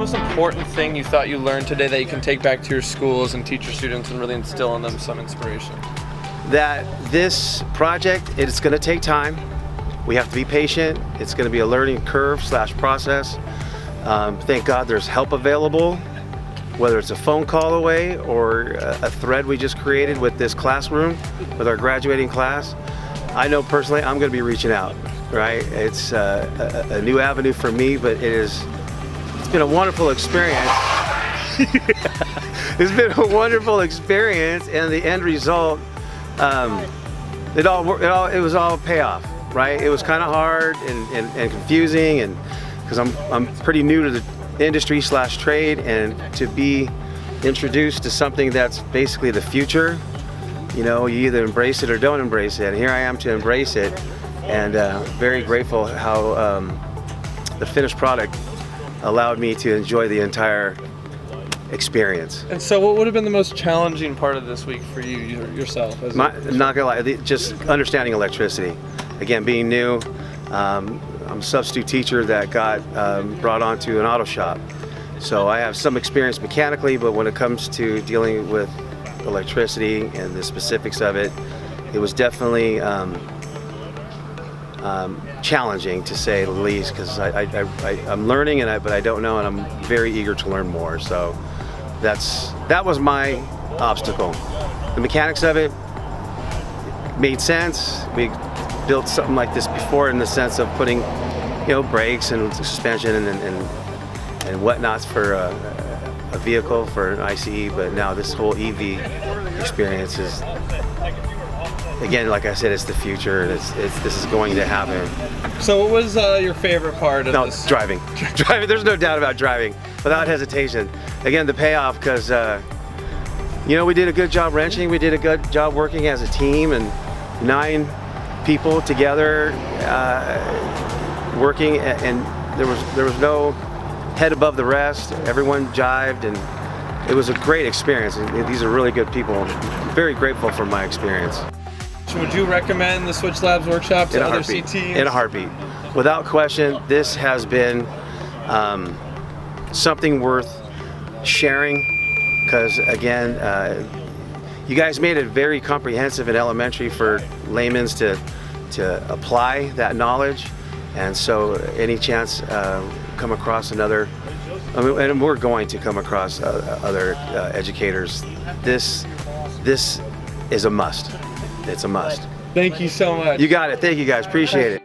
most important thing you thought you learned today that you can take back to your schools and teach your students and really instill in them some inspiration? That this project, it's going to take time. We have to be patient. It's going to be a learning curve / process. Thank God there's help available, whether it's a phone call away or a thread we just created with this classroom, with our graduating class. I know personally I'm going to be reaching out, right? It's a new avenue for me, but it's been a wonderful experience. It's been a wonderful experience, and the end result, it was all payoff, right? It was kind of hard and confusing, and because I'm pretty new to the industry / trade, and to be introduced to something that's basically the future. You know, you either embrace it or don't embrace it. And here I am to embrace it, and very grateful how the finished product allowed me to enjoy the entire experience. And so what would have been the most challenging part of this week for you yourself? Not gonna lie, just understanding electricity. Again, being new, I'm a substitute teacher that got brought onto an auto shop. So I have some experience mechanically, but when it comes to dealing with electricity and the specifics of it, it was definitely challenging, to say the least, because I'm learning, but I don't know, and I'm very eager to learn more. So that was my obstacle. The mechanics of it made sense. We built something like this before, in the sense of putting, brakes and suspension and whatnots for a vehicle, for an ICE, but now this whole EV experience is, again, like I said, it's the future, and this is going to happen. So what was your favorite part of this? Driving. Driving, there's no doubt about driving, without hesitation. Again, the payoff, because we did a good job wrenching, we did a good job working as a team, and 9 people together working, and there was no head above the rest. Everyone jived, and it was a great experience. And these are really good people. I'm very grateful for my experience. So would you recommend the Switch Labs workshop to other CTs? In a heartbeat. Without question, this has been something worth sharing, because again, you guys made it very comprehensive and elementary for laymen's to apply that knowledge. And so any chance come across another, and we're going to come across other educators, this is a must. It's a must. Thank you so much. You got it. Thank you guys. Appreciate it.